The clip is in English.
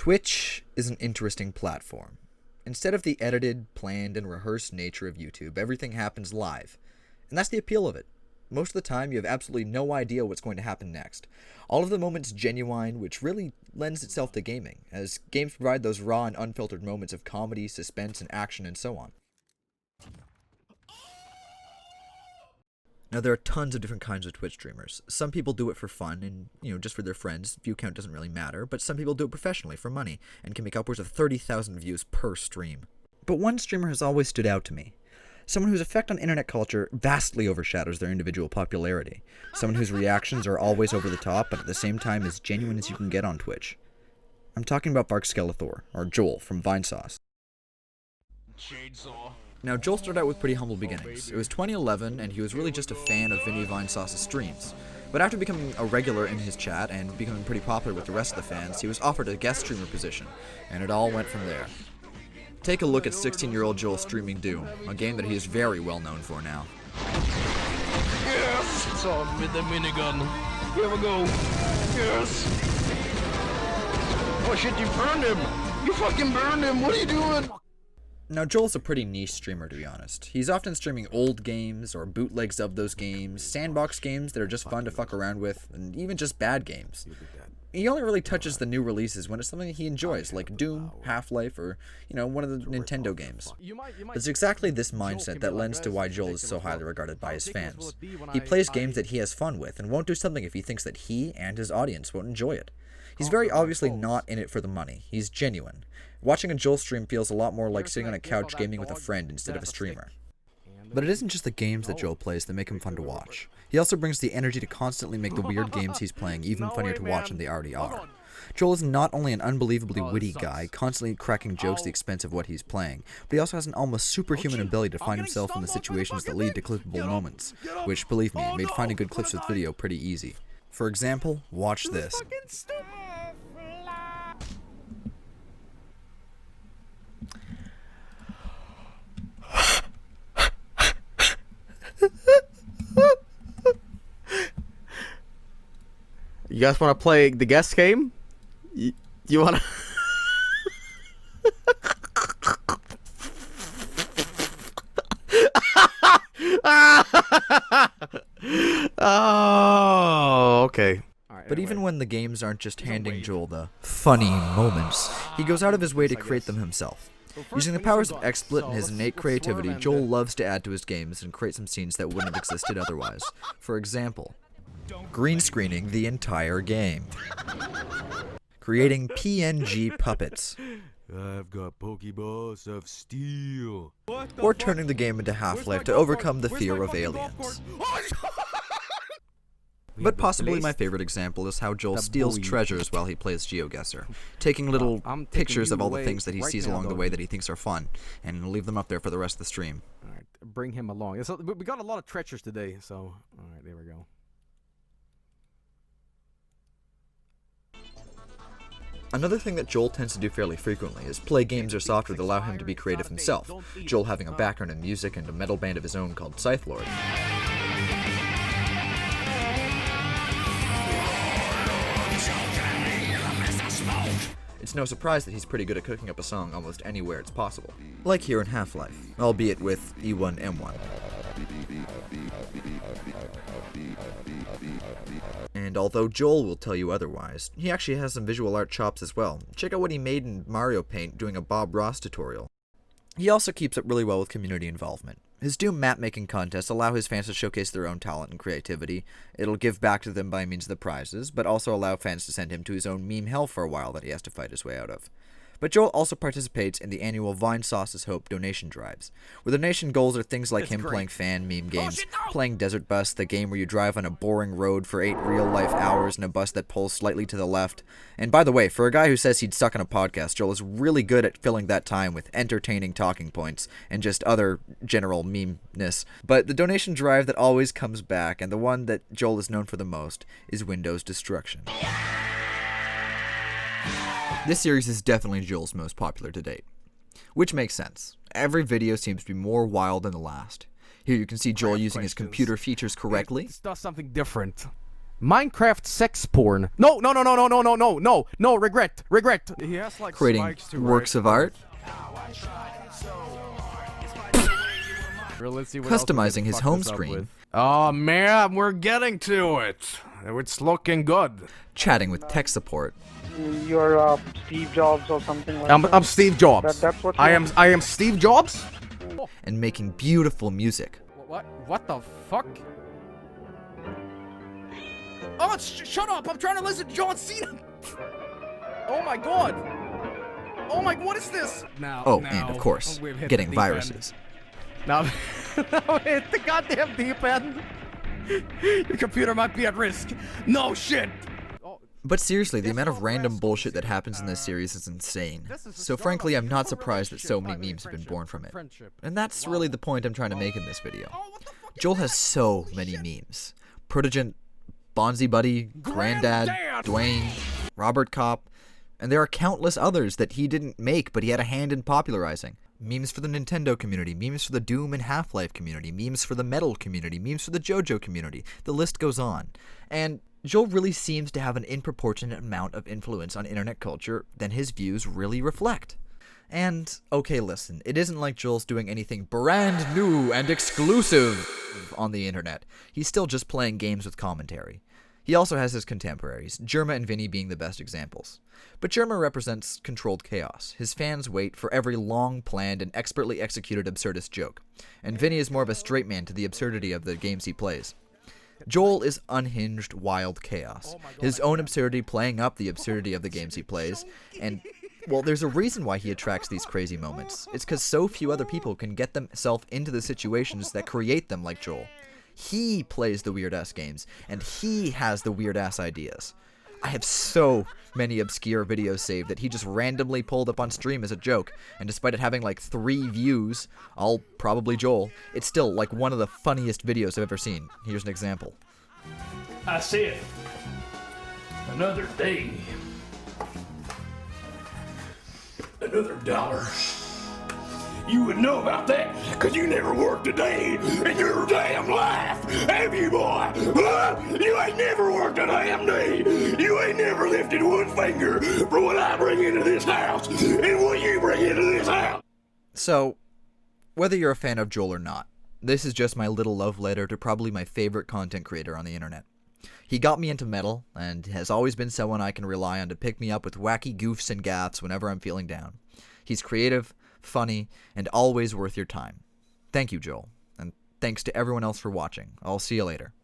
Twitch is an interesting platform. Instead of the edited, planned, and rehearsed nature of YouTube, everything happens live. And that's the appeal of it. Most of the time, you have absolutely no idea what's going to happen next. All of the moments genuine, which really lends itself to gaming, as games provide those raw and unfiltered moments of comedy, suspense, and action, and so on. Now, there are tons of different kinds of Twitch streamers. Some people do it for fun and, just for their friends. View count doesn't really matter, but some people do it professionally for money and can make upwards of 30,000 views per stream. But one streamer has always stood out to me. Someone whose effect on internet culture vastly overshadows their individual popularity. Someone whose reactions are always over the top, but at the same time as genuine as you can get on Twitch. I'm talking about Vargskelethor, or Joel, from Vinesauce. Now, Joel started out with pretty humble beginnings. It was 2011, and he was really just a fan of Vinny Vinesauce's streams. But after becoming a regular in his chat and becoming pretty popular with the rest of the fans, he was offered a guest streamer position, and it all went from there. Take a look at 16-year-old Joel streaming Doom, a game that he is very well known for now. Yes! It's on with the minigun. Here we go. Yes! Oh shit, you burned him! You fucking burned him! What are you doing? Now, Joel's a pretty niche streamer, to be honest. He's often streaming old games, or bootlegs of those games, sandbox games that are just fun to fuck around with, and even just bad games. He only really touches the new releases when it's something that he enjoys, like Doom, Half-Life, or, one of the Nintendo games. But it's exactly this mindset that lends to why Joel is so highly regarded by his fans. He plays games that he has fun with, and won't do something if he thinks that he and his audience won't enjoy it. He's very obviously not in it for the money. He's genuine. Watching a Joel stream feels a lot more like sitting on a couch gaming with a friend instead of a streamer. But it isn't just the games that Joel plays that make him fun to watch. He also brings the energy to constantly make the weird games he's playing even funnier to watch than they already are. Joel is not only an unbelievably witty guy, constantly cracking jokes at the expense of what he's playing, but he also has an almost superhuman ability to find himself in the situations that lead to clippable moments, which, believe me, made finding good clips with video pretty easy. For example, watch this. You guys want to play the guest game? You want to... Oh, okay. But even when the games aren't just handing Joel the funny moments, he goes out of his way to create them himself. Using the powers of XSplit and his innate creativity, Joel loves to add to his games and create some scenes that wouldn't have existed otherwise. For example, green screening the entire game, creating PNG puppets, I've got Pokeballs of steel, or turning the game into Half-Life to overcome the fear of aliens. But possibly my favorite example is how Joel steals treasures while he plays GeoGuessr, taking little pictures of all the things that he sees along the way that he thinks are fun, and leave them up there for the rest of the stream. Alright, bring him along. So, we got a lot of treasures today, so... Alright, there we go. Another thing that Joel tends to do fairly frequently is play games or software that allow him to be creative himself, Joel having a background in music and a metal band of his own called Scythelord. It's no surprise that he's pretty good at cooking up a song almost anywhere it's possible. Like here in Half-Life, albeit with E1M1. And although Joel will tell you otherwise, he actually has some visual art chops as well. Check out what he made in Mario Paint doing a Bob Ross tutorial. He also keeps up really well with community involvement. His Doom map-making contests allow his fans to showcase their own talent and creativity. It'll give back to them by means of the prizes, but also allow fans to send him to his own meme hell for a while that he has to fight his way out of. But Joel also participates in the annual Vinesauce's Hope donation drives, where the donation goals are things like him playing fan meme games, playing Desert Bus, the game where you drive on a boring road for 8 real-life hours in a bus that pulls slightly to the left. And by the way, for a guy who says he'd suck on a podcast, Joel is really good at filling that time with entertaining talking points and just other general meme-ness. But the donation drive that always comes back, and the one that Joel is known for the most, is Windows Destruction. This series is definitely Joel's most popular to date. Which makes sense. Every video seems to be more wild than the last. Here you can see Joel using his computer features correctly. It does something different. Minecraft sex porn. No, no, no, no, no, no, no, no, no, no, regret. He has like Creating spikes too, works right? of art, Let's see what else we customizing can his fuck home this up screen, with. Oh man, we're getting to it. It's looking good. chatting with tech support, You're Steve Jobs or something like that. I'm Steve Jobs. That's what I am Steve Jobs. and making beautiful music. What the fuck? Oh, shut up! I'm trying to listen to John Cena. Oh my god. Oh my, what is this? Oh, and of course, getting viruses. Now, hit the goddamn deep end. Your computer might be at risk. No shit. But seriously, the amount of random bullshit that happens in this series is insane. So frankly, I'm not surprised that so many memes have been born from it. And that's really the point I'm trying to make in this video. Joel has so many memes. Protogent, Bonzi Buddy, Granddad, Dwayne, Robert Cop, and there are countless others that he didn't make but he had a hand in popularizing. Memes for the Nintendo community, memes for the Doom and Half-Life community, memes for the Metal community, memes for the JoJo community. The list goes on. And Joel really seems to have an disproportionate amount of influence on internet culture than his views really reflect. And, okay, listen, it isn't like Joel's doing anything brand new and exclusive on the internet. He's still just playing games with commentary. He also has his contemporaries, Jerma and Vinny being the best examples. But Jerma represents controlled chaos. His fans wait for every long-planned and expertly executed absurdist joke. And Vinny is more of a straight man to the absurdity of the games he plays. Joel is unhinged, wild chaos. His own absurdity playing up the absurdity of the games he plays. And, well, there's a reason why he attracts these crazy moments. It's because so few other people can get themselves into the situations that create them like Joel. He plays the weird-ass games, and he has the weird-ass ideas. I have so many obscure videos saved that he just randomly pulled up on stream as a joke, and despite it having like 3 views, all probably Joel, it's still like one of the funniest videos I've ever seen. Here's an example. I said, another day, another dollar. You would know about that, cause you never worked a day in your damn life, have you, boy? Huh? You ain't never worked a damn day. You ain't never lifted one finger for what I bring into this house and what you bring into this house. So, whether you're a fan of Joel or not, this is just my little love letter to probably my favorite content creator on the internet. He got me into metal, and has always been someone I can rely on to pick me up with wacky goofs and gaffs whenever I'm feeling down. He's creative, funny, and always worth your time. Thank you, Joel, and thanks to everyone else for watching. I'll see you later.